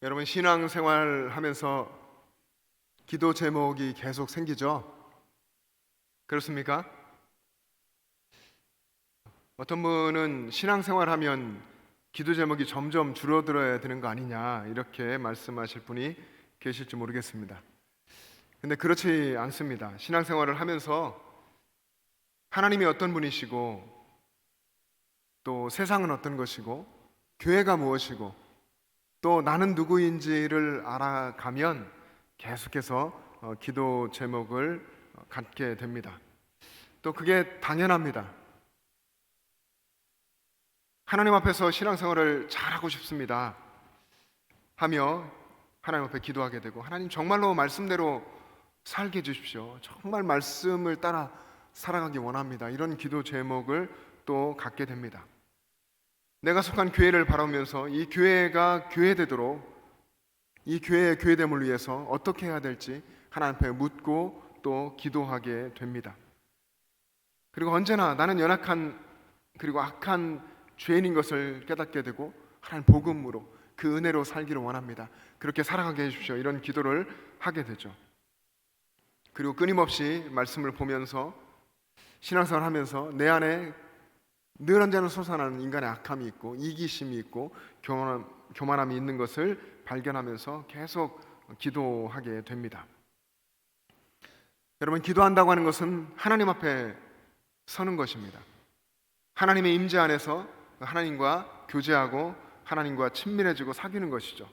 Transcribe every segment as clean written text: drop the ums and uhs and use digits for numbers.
여러분, 신앙생활 하면서 기도 제목이 계속 생기죠? 그렇습니까? 어떤 분은 신앙생활 하면 기도 제목이 점점 줄어들어야 되는 거 아니냐, 이렇게 말씀하실 분이 계실지 모르겠습니다. 근데 그렇지 않습니다. 신앙생활을 하면서 하나님이 어떤 분이시고, 또 세상은 어떤 것이고, 교회가 무엇이고, 또 나는 누구인지를 알아가면 계속해서 기도 제목을 갖게 됩니다. 또 그게 당연합니다. 하나님 앞에서 신앙생활을 잘하고 싶습니다 하며 하나님 앞에 기도하게 되고, 하나님 정말로 말씀대로 살게 해주십시오, 정말 말씀을 따라 살아가기 원합니다, 이런 기도 제목을 또 갖게 됩니다. 내가 속한 교회를 바라보면서 이 교회가 교회되도록, 이 교회의 교회됨을 위해서 어떻게 해야 될지 하나님 앞에 묻고 또 기도하게 됩니다. 그리고 언제나 나는 연약한 그리고 악한 죄인인 것을 깨닫게 되고, 하나님 복음으로 그 은혜로 살기를 원합니다, 그렇게 살아가게 해주십시오, 이런 기도를 하게 되죠. 그리고 끊임없이 말씀을 보면서 신앙생활을 하면서 내 안에 늘 언제나 솟아나는 인간의 악함이 있고 이기심이 있고 교만함이 있는 것을 발견하면서 계속 기도하게 됩니다. 여러분, 기도한다고 하는 것은 하나님 앞에 서는 것입니다. 하나님의 임재 안에서 하나님과 교제하고 하나님과 친밀해지고 사귀는 것이죠.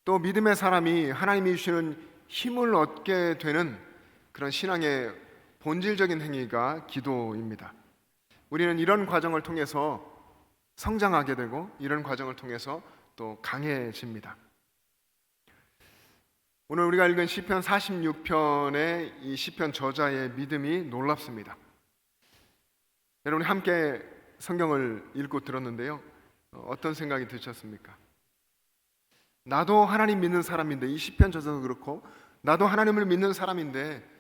또 믿음의 사람이 하나님이 주시는 힘을 얻게 되는 그런 신앙의 본질적인 행위가 기도입니다. 우리는 이런 과정을 통해서 성장하게 되고, 이런 과정을 통해서 또 강해집니다. 오늘 우리가 읽은 시편 46편의 이 시편 저자의 믿음이 놀랍습니다. 여러분이 함께 성경을 읽고 들었는데요, 어떤 생각이 드셨습니까? 나도 하나님 믿는 사람인데, 이 시편 저자도 그렇고 나도 하나님을 믿는 사람인데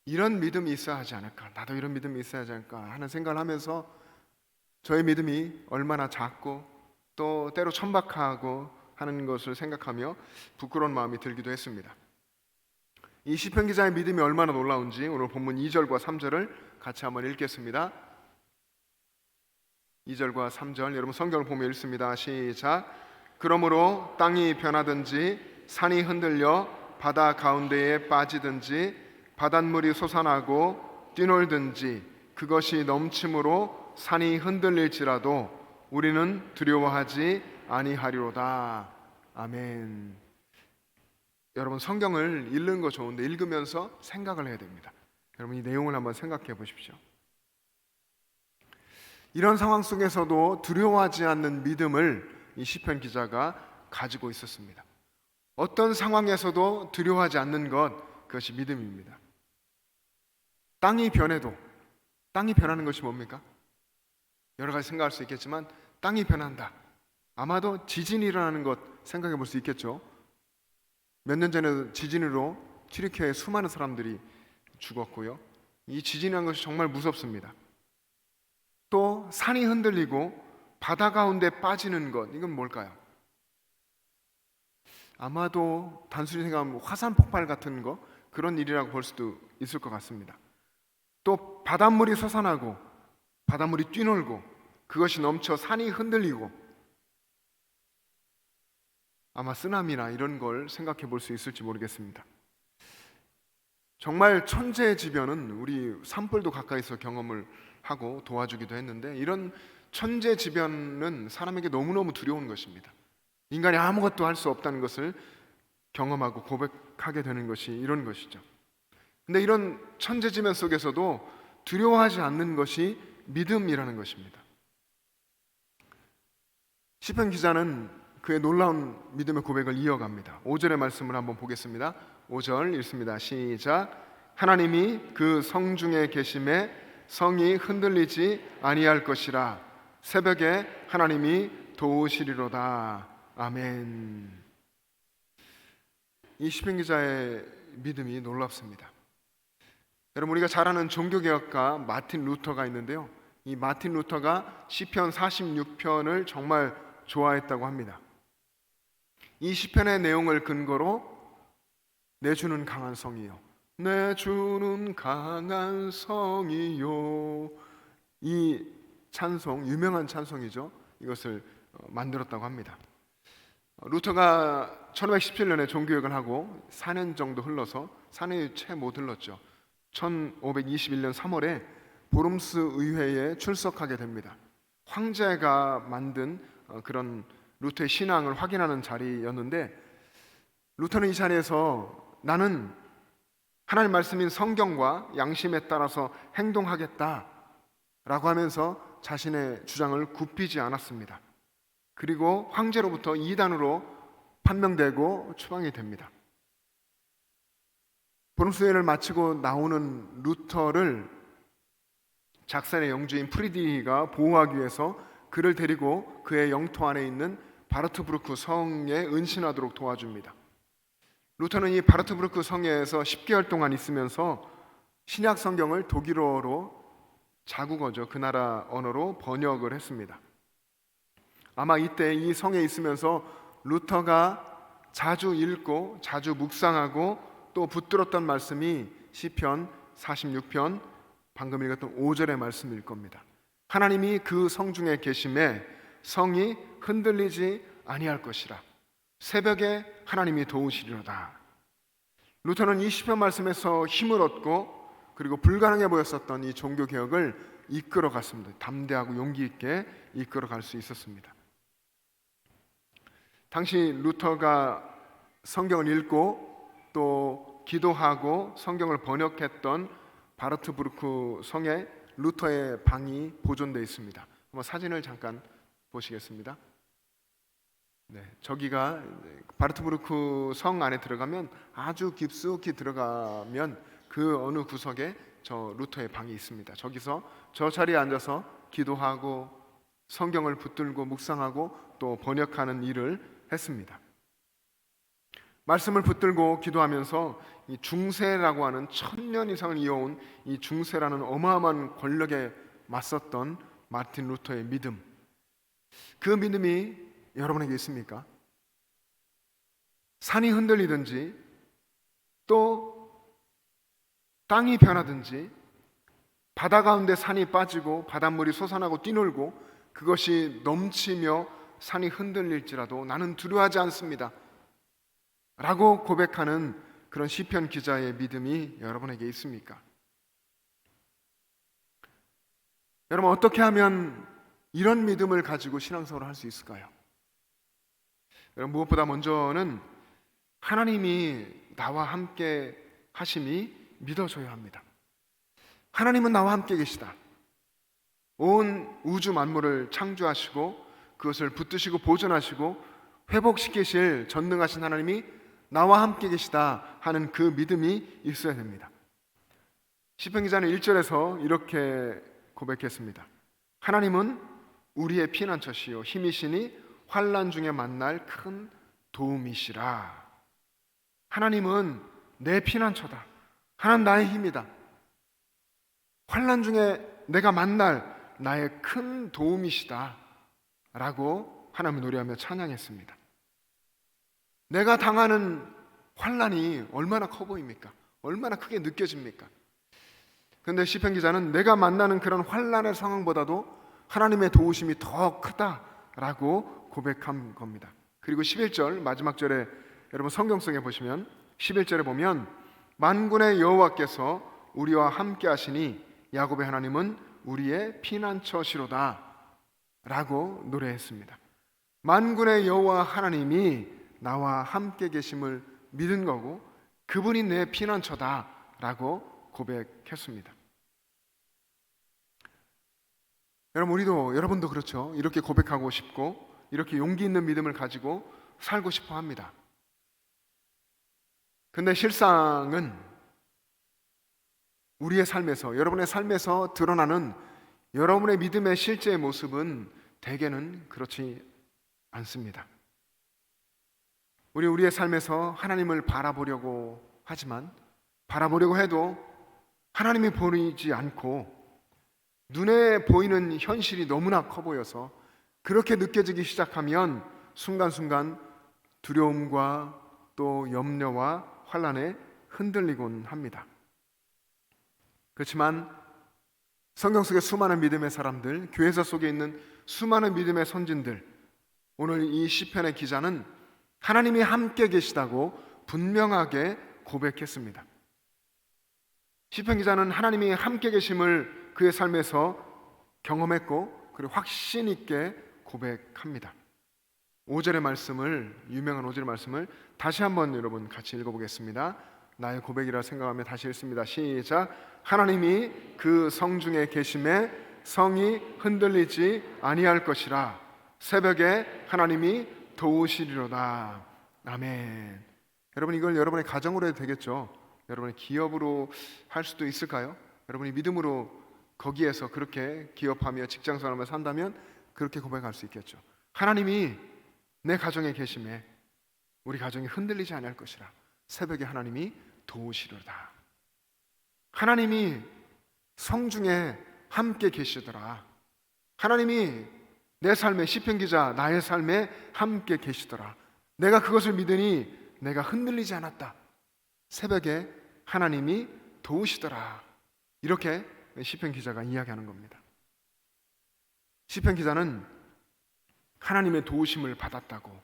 이런 믿음이 있어야 하지 않을까, 나도 이런 믿음이 있어야 하지 않을까 하는 생각을 하면서 저의 믿음이 얼마나 작고 또 때로 천박하고 하는 것을 생각하며 부끄러운 마음이 들기도 했습니다. 이 시편 기자의 믿음이 얼마나 놀라운지 오늘 본문 2절과 3절을 같이 한번 읽겠습니다. 2절과 3절 여러분 성경을 보며 읽습니다. 시작. 그러므로 땅이 변하든지 산이 흔들려 바다 가운데에 빠지든지 바닷물이 솟아나고 뛰놀든지 그것이 넘침으로 산이 흔들릴지라도 우리는 두려워하지 아니하리로다. 아멘. 여러분, 성경을 읽는 거 좋은데 읽으면서 생각을 해야 됩니다. 여러분, 이 내용을 한번 생각해 보십시오. 이런 상황 속에서도 두려워하지 않는 믿음을 이 시편 기자가 가지고 있었습니다. 어떤 상황에서도 두려워하지 않는 것, 그것이 믿음입니다. 땅이 변해도, 땅이 변하는 것이 뭡니까? 여러 가지 생각할 수 있겠지만 땅이 변한다, 아마도 지진이 일어나는 것 생각해 볼 수 있겠죠. 몇 년 전에 지진으로 튀르키예에 수많은 사람들이 죽었고요, 이 지진이라는 것이 정말 무섭습니다. 또 산이 흔들리고 바다 가운데 빠지는 것, 이건 뭘까요? 아마도 단순히 생각하면 화산 폭발 같은 거, 그런 일이라고 볼 수도 있을 것 같습니다. 또 바닷물이 솟아나고 바닷물이 뛰놀고 그것이 넘쳐 산이 흔들리고, 아마 쓰나미나 이런 걸 생각해 볼 수 있을지 모르겠습니다. 정말 천재지변은 우리 산불도 가까이서 경험을 하고 도와주기도 했는데, 이런 천재지변은 사람에게 너무너무 두려운 것입니다. 인간이 아무것도 할 수 없다는 것을 경험하고 고백하게 되는 것이 이런 것이죠. 근데 이런 천재지변 속에서도 두려워하지 않는 것이 믿음이라는 것입니다. 시편 기자는 그의 놀라운 믿음의 고백을 이어갑니다. 5절의 말씀을 한번 보겠습니다. 5절 읽습니다. 시작. 하나님이 그 성중에 계심에 성이 흔들리지 아니할 것이라. 새벽에 하나님이 도우시리로다. 아멘. 이 시편 기자의 믿음이 놀랍습니다. 여러분, 우리가 잘 아는 종교개혁가 마틴 루터가 있는데요, 이 마틴 루터가 시편 46편을 정말 좋아했다고 합니다. 이 시편의 내용을 근거로 내 주는 강한 성이요, 내 주는 강한 성이요, 이 찬송, 유명한 찬송이죠. 이것을 만들었다고 합니다. 루터가 1517년에 종교개혁을 하고 4년 정도 흘러서 4년이 채 못 흘렀죠. 1521년 3월에 보름스 의회에 출석하게 됩니다. 황제가 만든 그런 루터의 신앙을 확인하는 자리였는데, 루터는 이 자리에서 나는 하나님 말씀인 성경과 양심에 따라서 행동하겠다라고 하면서 자신의 주장을 굽히지 않았습니다. 그리고 황제로부터 이단으로 판명되고 추방이 됩니다. 보름스회를 마치고 나오는 루터를 작산의 영주인 프리디히가 보호하기 위해서 그를 데리고 그의 영토 안에 있는 바르트부르크 성에 은신하도록 도와줍니다. 루터는 이 바르트부르크 성에서 10개월 동안 있으면서 신약 성경을 독일어로, 자국어죠, 그 나라 언어로 번역을 했습니다. 아마 이때 이 성에 있으면서 루터가 자주 읽고 자주 묵상하고 또 붙들었던 말씀이 시편 46편 방금 읽었던 5절의 말씀일 겁니다. 하나님이 그 성 중에 계심에 성이 흔들리지 아니할 것이라, 새벽에 하나님이 도우시리로다. 루터는 이 시편 말씀에서 힘을 얻고 그리고 불가능해 보였었던 이 종교개혁을 이끌어 갔습니다. 담대하고 용기 있게 이끌어 갈 수 있었습니다. 당시 루터가 성경을 읽고 또 기도하고 성경을 번역했던 바르트부르크 성에 루터의 방이 보존되어 있습니다. 한번 사진을 잠깐 보시겠습니다. 네, 저기가 바르트부르크 성 안에 들어가면, 아주 깊숙이 들어가면 그 어느 구석에 저 루터의 방이 있습니다. 저기서 저 자리에 앉아서 기도하고 성경을 붙들고 묵상하고 또 번역하는 일을 했습니다. 말씀을 붙들고 기도하면서 이 중세라고 하는 1000년 이상을 이어온 이 중세라는 어마어마한 권력에 맞섰던 마틴 루터의 믿음, 그 믿음이 여러분에게 있습니까? 산이 흔들리든지 또 땅이 변하든지 바다 가운데 산이 빠지고 바닷물이 솟아나고 뛰놀고 그것이 넘치며 산이 흔들릴지라도 나는 두려워하지 않습니다 라고 고백하는 그런 시편 기자의 믿음이 여러분에게 있습니까? 여러분, 어떻게 하면 이런 믿음을 가지고 신앙생활을 할 수 있을까요? 여러분, 무엇보다 먼저는 하나님이 나와 함께 하심이 믿어져야 합니다. 하나님은 나와 함께 계시다. 온 우주 만물을 창조하시고 그것을 붙드시고 보존하시고 회복시키실 전능하신 하나님이 나와 함께 계시다 하는 그 믿음이 있어야 됩니다. 시편 기자는 1절에서 이렇게 고백했습니다. 하나님은 우리의 피난처시요 힘이시니 환난 중에 만날 큰 도움이시라. 하나님은 내 피난처다. 하나님 나의 힘이다. 환난 중에 내가 만날 나의 큰 도움이시다 라고 하나님을 노래하며 찬양했습니다. 내가 당하는 환난이 얼마나 커 보입니까? 얼마나 크게 느껴집니까? 그런데 시편 기자는 내가 만나는 그런 환난의 상황보다도 하나님의 도우심이 더 크다라고 고백한 겁니다. 그리고 11절 마지막 절에 여러분 성경 속에 보시면 11절에 보면 만군의 여호와께서 우리와 함께 하시니 야곱의 하나님은 우리의 피난처시로다 라고 노래했습니다. 만군의 여호와 하나님이 나와 함께 계심을 믿은 거고 그분이 내 피난처다 라고 고백했습니다. 여러분, 우리도, 여러분도 그렇죠. 이렇게 고백하고 싶고 이렇게 용기 있는 믿음을 가지고 살고 싶어 합니다. 근데 실상은 우리의 삶에서, 여러분의 삶에서 드러나는 여러분의 믿음의 실제의 모습은 대개는 그렇지 않습니다. 우리의 삶에서 하나님을 바라보려고 하지만, 바라보려고 해도 하나님이 보이지 않고 눈에 보이는 현실이 너무나 커 보여서 그렇게 느껴지기 시작하면 순간순간 두려움과 또 염려와 환난에 흔들리곤 합니다. 그렇지만 성경 속의 수많은 믿음의 사람들, 교회사 속에 있는 수많은 믿음의 선진들, 오늘 이 시편의 기자는 하나님이 함께 계시다고 분명하게 고백했습니다. 시편 기자는 하나님이 함께 계심을 그의 삶에서 경험했고 그리고 확신 있게 고백합니다. 5절의 말씀을, 유명한 5절의 말씀을 다시 한번 여러분 같이 읽어보겠습니다. 나의 고백이라 생각하며 다시 읽습니다. 시작. 하나님이 그 성중에 계심에 성이 흔들리지 아니할 것이라. 새벽에 하나님이 도우시리로다. 아멘. 여러분, 이걸 여러분의 가정으로 해도 되겠죠? 여러분의 기업으로 할 수도 있을까요? 여러분이 믿음으로 거기에서 그렇게 기업하며 직장생활하며 산다면 그렇게 고백할 수 있겠죠. 하나님이 내 가정에 계심에 우리 가정이 흔들리지 않을 것이라. 새벽에 하나님이 도우시리로다. 하나님이 성중에 함께 계시더라. 하나님이 내 삶에, 시편 기자 나의 삶에 함께 계시더라. 내가 그것을 믿으니 내가 흔들리지 않았다. 새벽에 하나님이 도우시더라. 이렇게 시편 기자가 이야기하는 겁니다. 시편 기자는 하나님의 도우심을 받았다고,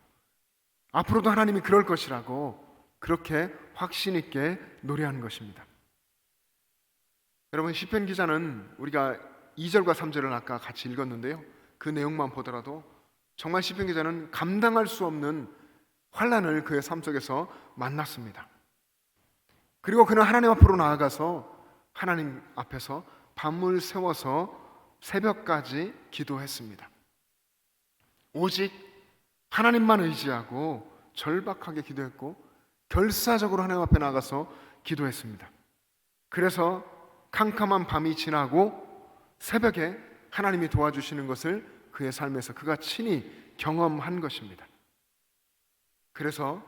앞으로도 하나님이 그럴 것이라고 그렇게 확신 있게 노래하는 것입니다. 여러분, 시편 기자는 우리가 2절과 3절을 아까 같이 읽었는데요, 그 내용만 보더라도 정말 시편 기자는 감당할 수 없는 환난을 그의 삶 속에서 만났습니다. 그리고 그는 하나님 앞으로 나아가서 하나님 앞에서 밤을 새워서 새벽까지 기도했습니다. 오직 하나님만 의지하고 절박하게 기도했고 결사적으로 하나님 앞에 나가서 기도했습니다. 그래서 캄캄한 밤이 지나고 새벽에 하나님이 도와주시는 것을 그의 삶에서 그가 친히 경험한 것입니다. 그래서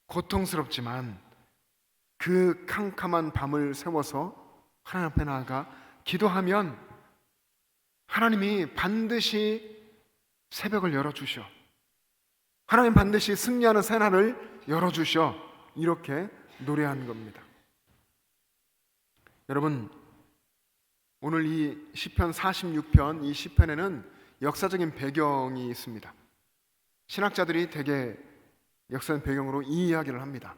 고통스럽지만 그 캄캄한 밤을 세워서 하나님 앞에 나아가 기도하면 하나님이 반드시 새벽을 열어주셔, 하나님 반드시 승리하는 새날을 열어주셔, 이렇게 노래하는 겁니다. 여러분, 오늘 이 시편 46편, 이 시편에는 역사적인 배경이 있습니다. 신학자들이 대개 역사적 배경으로 이 이야기를 합니다.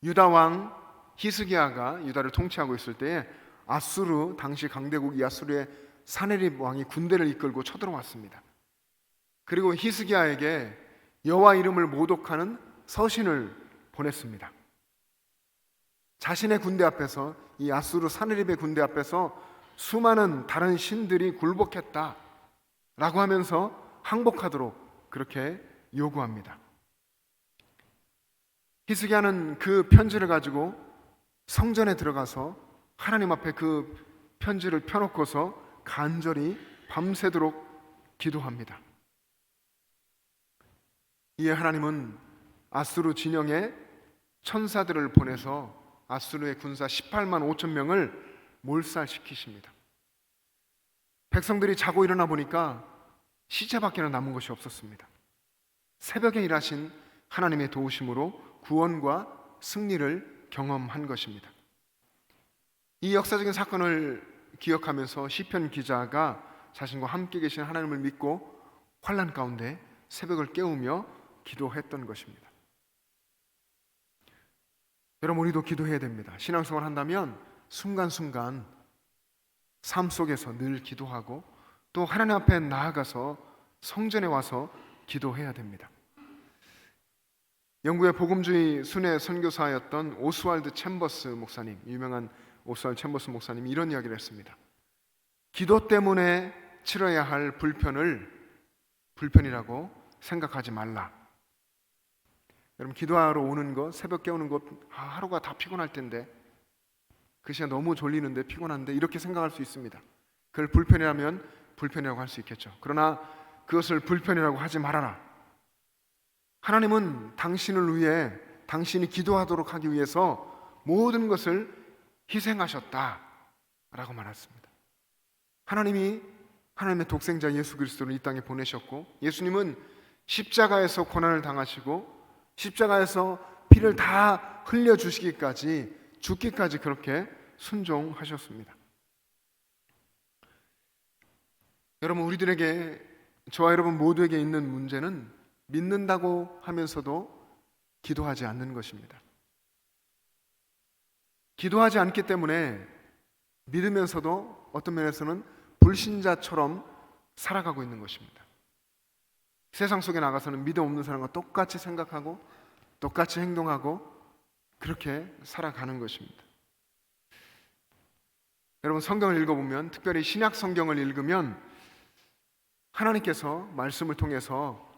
유다 왕 히스기야가 유다를 통치하고 있을 때에 아수르, 당시 강대국 이 아수르의 사네립 왕이 군대를 이끌고 쳐들어왔습니다. 그리고 히스기야에게 여호와 이름을 모독하는 서신을 보냈습니다. 자신의 군대 앞에서, 이 아수르 사네립의 군대 앞에서 수많은 다른 신들이 굴복했다 라고 하면서 항복하도록 그렇게 요구합니다. 히스기야는 그 편지를 가지고 성전에 들어가서 하나님 앞에 그 편지를 펴놓고서 간절히 밤새도록 기도합니다. 이에 하나님은 아수르 진영에 천사들을 보내서 아수르의 군사 18만 5천 명을 몰살시키십니다. 백성들이 자고 일어나 보니까 시체밖에는 남은 것이 없었습니다. 새벽에 일하신 하나님의 도우심으로 구원과 승리를 경험한 것입니다. 이 역사적인 사건을 기억하면서 시편 기자가 자신과 함께 계신 하나님을 믿고 환난 가운데 새벽을 깨우며 기도했던 것입니다. 여러분, 우리도 기도해야 됩니다. 신앙생활 한다면 순간순간 삶 속에서 늘 기도하고 또 하나님 앞에 나아가서 성전에 와서 기도해야 됩니다. 영국의 복음주의 순회 선교사였던 오스왈드 챔버스 목사님, 유명한 오스왈드 챔버스 목사님이 이런 이야기를 했습니다. 기도 때문에 치러야 할 불편을 불편이라고 생각하지 말라. 여러분, 기도하러 오는 것, 새벽 깨우는 것, 하루가 다 피곤할 텐데, 그 시간 너무 졸리는데 피곤한데, 이렇게 생각할 수 있습니다. 그걸 불편이라면 불편이라고 할 수 있겠죠. 그러나 그것을 불편이라고 하지 말아라. 하나님은 당신을 위해, 당신이 기도하도록 하기 위해서 모든 것을 희생하셨다 라고 말했습니다. 하나님이 하나님의 독생자 예수 그리스도를 이 땅에 보내셨고, 예수님은 십자가에서 고난을 당하시고 십자가에서 피를 다 흘려 주시기까지, 죽기까지 그렇게 순종하셨습니다. 여러분, 우리들에게, 저와 여러분 모두에게 있는 문제는 믿는다고 하면서도 기도하지 않는 것입니다. 기도하지 않기 때문에 믿으면서도 어떤 면에서는 불신자처럼 살아가고 있는 것입니다. 세상 속에 나가서는 믿음 없는 사람과 똑같이 생각하고 똑같이 행동하고 그렇게 살아가는 것입니다. 여러분, 성경을 읽어보면, 특별히 신약 성경을 읽으면 하나님께서 말씀을 통해서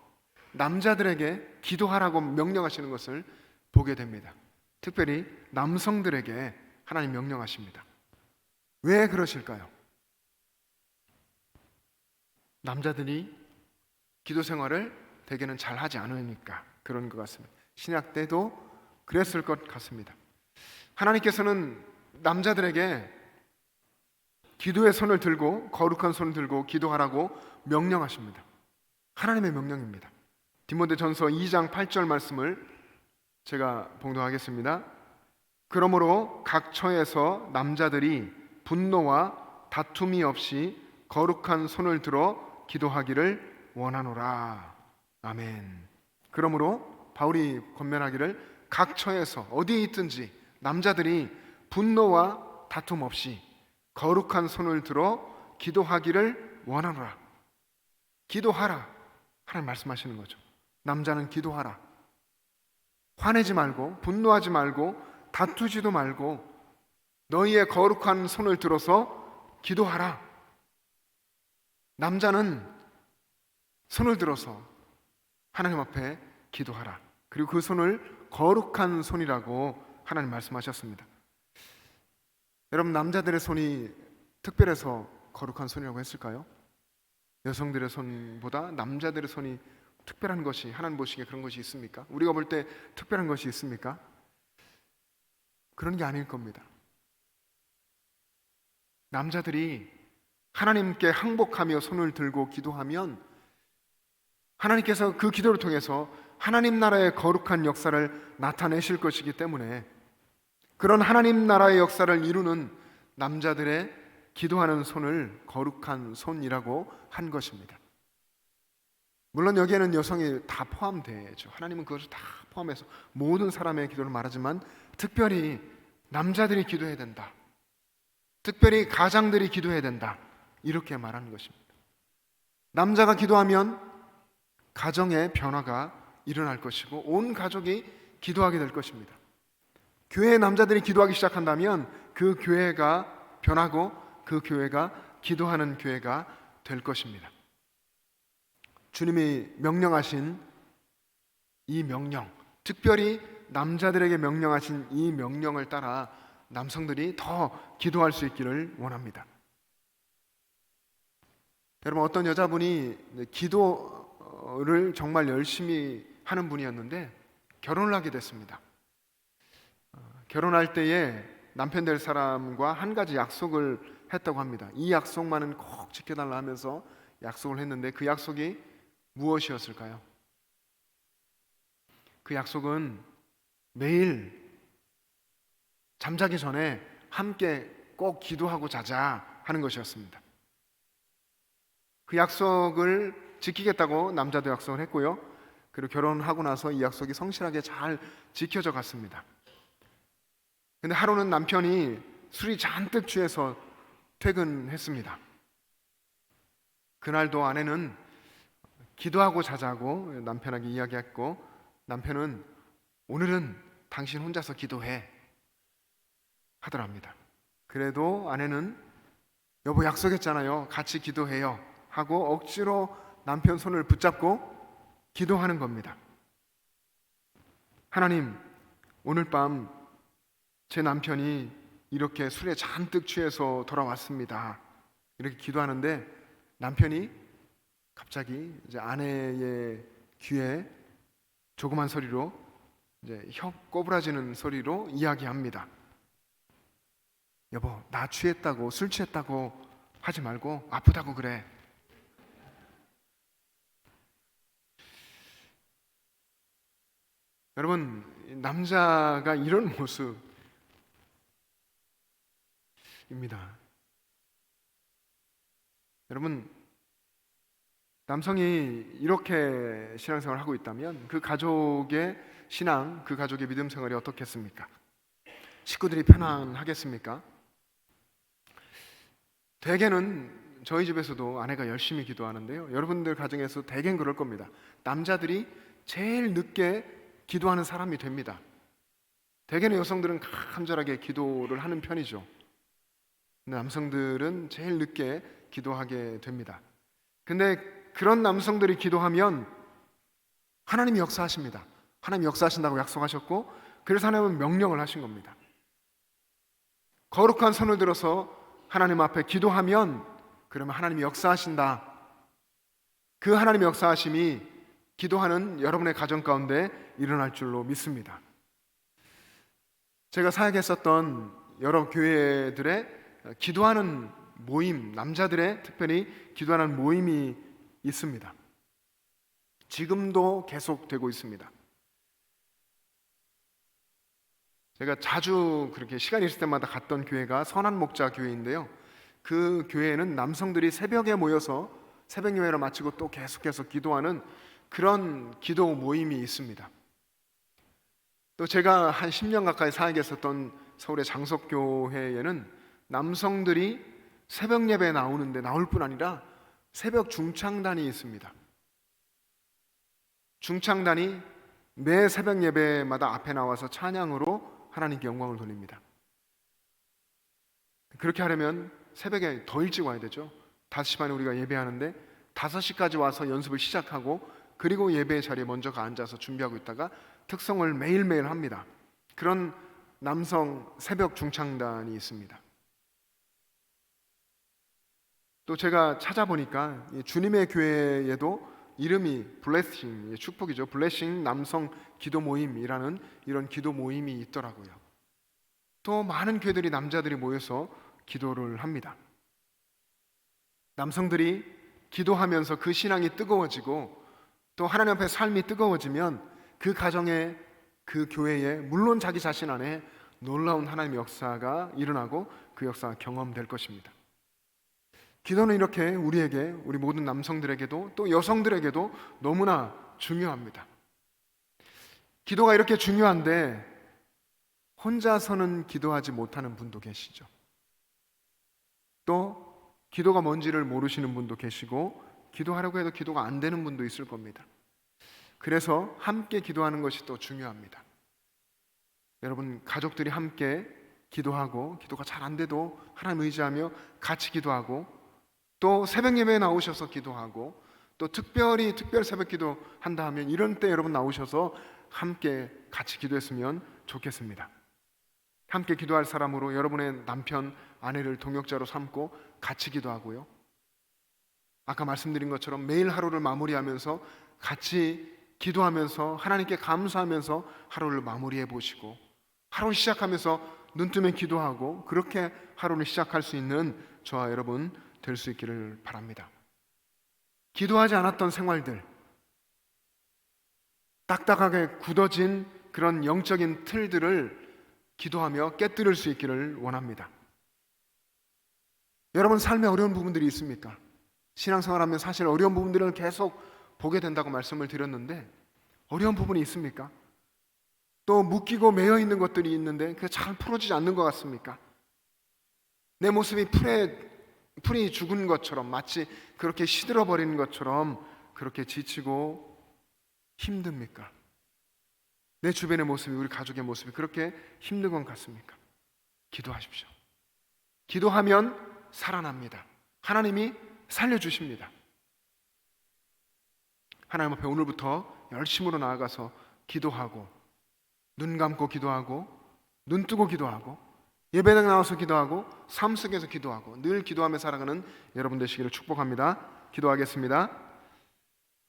남자들에게 기도하라고 명령하시는 것을 보게 됩니다. 특별히 남성들에게 하나님 명령하십니다. 왜 그러실까요? 남자들이 기도 생활을 대개는 잘 하지 않으니까 그런 것 같습니다. 신약 때도 그랬을 것 같습니다. 하나님께서는 남자들에게 기도의 손을 들고, 거룩한 손을 들고 기도하라고 명령하십니다. 하나님의 명령입니다. 디모데전서 2장 8절 말씀을 제가 봉독하겠습니다. 그러므로 각 처에서 남자들이 분노와 다툼이 없이 거룩한 손을 들어 기도하기를 원하노라. 아멘. 그러므로 바울이 권면하기를 각 처에서 어디에 있든지 남자들이 분노와 다툼 없이 거룩한 손을 들어 기도하기를 원하노라. 기도하라. 하나님 말씀하시는 거죠. 남자는 기도하라. 화내지 말고, 분노하지 말고, 다투지도 말고 너희의 거룩한 손을 들어서 기도하라. 남자는 손을 들어서 하나님 앞에 기도하라. 그리고 그 손을 거룩한 손이라고 하나님 말씀하셨습니다. 여러분, 남자들의 손이 특별해서 거룩한 손이라고 했을까요? 여성들의 손보다 남자들의 손이 특별한 것이, 하나님 보시기에 그런 것이 있습니까? 우리가 볼 때 특별한 것이 있습니까? 그런 게 아닐 겁니다. 남자들이 하나님께 항복하며 손을 들고 기도하면 하나님께서 그 기도를 통해서 하나님 나라의 거룩한 역사를 나타내실 것이기 때문에, 그런 하나님 나라의 역사를 이루는 남자들의 기도하는 손을 거룩한 손이라고 한 것입니다. 물론 여기에는 여성이 다 포함되죠. 하나님은 그것을 다 포함해서 모든 사람의 기도를 말하지만 특별히 남자들이 기도해야 된다, 특별히 가장들이 기도해야 된다, 이렇게 말하는 것입니다. 남자가 기도하면 가정의 변화가 일어날 것이고 온 가족이 기도하게 될 것입니다. 교회의 남자들이 기도하기 시작한다면 그 교회가 변하고 그 교회가 기도하는 교회가 될 것입니다. 주님이 명령하신 이 명령, 특별히 남자들에게 명령하신 이 명령을 따라 남성들이 더 기도할 수 있기를 원합니다. 여러분, 어떤 여자분이 기도를 정말 열심히 하는 분이었는데 결혼을 하게 됐습니다. 결혼할 때에 남편 될 사람과 한 가지 약속을 했다고 합니다. 이 약속만은 꼭 지켜달라 하면서 약속을 했는데 그 약속이 무엇이었을까요? 그 약속은 매일 잠자기 전에 함께 꼭 기도하고 자자 하는 것이었습니다. 그 약속을 지키겠다고 남자도 약속을 했고요. 그리고 결혼하고 나서 이 약속이 성실하게 잘 지켜져 갔습니다. 근데 하루는 남편이 술이 잔뜩 취해서 퇴근했습니다. 그날도 아내는 기도하고 자자고 남편에게 이야기했고, 남편은 오늘은 당신 혼자서 기도해 하더랍니다. 그래도 아내는 여보 약속했잖아요, 같이 기도해요 하고 억지로 남편 손을 붙잡고 기도하는 겁니다. 하나님, 오늘 밤 제 남편이 이렇게 술에 잔뜩 취해서 돌아왔습니다. 이렇게 기도하는데 남편이 갑자기 이제 아내의 귀에 조그만 소리로, 이제 혀 꼬부라지는 소리로 이야기합니다. 여보, 나 취했다고, 술 취했다고 하지 말고 아프다고 그래. 여러분, 남자가 이런 모습입니다. 여러분, 남성이 이렇게 신앙생활을 하고 있다면 그 가족의 신앙, 그 가족의 믿음 생활이 어떻겠습니까? 식구들이 편안하겠습니까? 대개는 저희 집에서도 아내가 열심히 기도하는데요, 여러분들 가정에서 대개는 그럴 겁니다. 남자들이 제일 늦게 기도하는 사람이 됩니다. 대개는 여성들은 간절하게 기도를 하는 편이죠. 근데 남성들은 제일 늦게 기도하게 됩니다. 근데 그런 남성들이 기도하면 하나님이 역사하십니다. 하나님이 역사하신다고 약속하셨고, 그래서 하나님은 명령을 하신 겁니다. 거룩한 손을 들어서 하나님 앞에 기도하면 그러면 하나님이 역사하신다. 그 하나님의 역사하심이 기도하는 여러분의 가정 가운데 일어날 줄로 믿습니다. 제가 사역했었던 여러 교회들의 기도하는 모임, 남자들의 특별히 기도하는 모임이 있습니다. 지금도 계속되고 있습니다. 제가 자주 그렇게 시간이 있을 때마다 갔던 교회가 선한 목자 교회인데요, 그 교회에는 남성들이 새벽에 모여서 새벽 예배를 마치고 또 계속해서 기도하는 그런 기도 모임이 있습니다. 또 제가 한 10년 가까이 사역했었던 서울의 장석교회에는 남성들이 새벽 예배에 나오는데 나올 뿐 아니라 새벽 중창단이 있습니다. 중창단이 매 새벽 예배마다 앞에 나와서 찬양으로 하나님께 영광을 돌립니다. 그렇게 하려면 새벽에 더 일찍 와야 되죠. 5시 반에 우리가 예배하는데 5시까지 와서 연습을 시작하고, 그리고 예배 자리에 먼저 앉아서 준비하고 있다가 특성을 매일매일 합니다. 그런 남성 새벽 중창단이 있습니다. 또 제가 찾아보니까 주님의 교회에도 이름이 블레싱, 축복이죠, 블레싱 남성 기도 모임이라는 이런 기도 모임이 있더라고요. 또 많은 교회들이 남자들이 모여서 기도를 합니다. 남성들이 기도하면서 그 신앙이 뜨거워지고 또 하나님 앞에 삶이 뜨거워지면 그 가정에, 그 교회에, 물론 자기 자신 안에 놀라운 하나님의 역사가 일어나고 그 역사가 경험될 것입니다. 기도는 이렇게 우리에게, 우리 모든 남성들에게도 또 여성들에게도 너무나 중요합니다. 기도가 이렇게 중요한데 혼자서는 기도하지 못하는 분도 계시죠. 또 기도가 뭔지를 모르시는 분도 계시고, 기도하려고 해도 기도가 안 되는 분도 있을 겁니다. 그래서 함께 기도하는 것이 또 중요합니다. 여러분, 가족들이 함께 기도하고, 기도가 잘 안 돼도 하나님 의지하며 같이 기도하고, 또 새벽 예배에 나오셔서 기도하고, 또 특별히 특별 새벽 기도 한다 하면 이런 때 여러분 나오셔서 함께 같이 기도했으면 좋겠습니다. 함께 기도할 사람으로 여러분의 남편, 아내를 동역자로 삼고 같이 기도하고요, 아까 말씀드린 것처럼 매일 하루를 마무리하면서 같이 기도하면서 하나님께 감사하면서 하루를 마무리해 보시고, 하루를 시작하면서 눈 뜨면 기도하고, 그렇게 하루를 시작할 수 있는 저와 여러분 될 수 있기를 바랍니다. 기도하지 않았던 생활들, 딱딱하게 굳어진 그런 영적인 틀들을 기도하며 깨뜨릴 수 있기를 원합니다. 여러분 삶에 어려운 부분들이 있습니까? 신앙생활하면 사실 어려운 부분들을 계속 보게 된다고 말씀을 드렸는데, 어려운 부분이 있습니까? 또 묶이고 매여 있는 것들이 있는데 그게 잘 풀어지지 않는 것 같습니까? 내 모습이 풀이 죽은 것처럼, 마치 그렇게 시들어버리는 것처럼 그렇게 지치고 힘듭니까? 내 주변의 모습이, 우리 가족의 모습이 그렇게 힘든 것 같습니까? 기도하십시오. 기도하면 살아납니다. 하나님이 살려주십니다. 하나님 앞에 오늘부터 열심으로 나아가서 기도하고, 눈 감고 기도하고, 눈 뜨고 기도하고, 예배당 나와서 기도하고, 삶 속에서 기도하고, 늘 기도하며 살아가는 여러분 되시기를 축복합니다. 기도하겠습니다.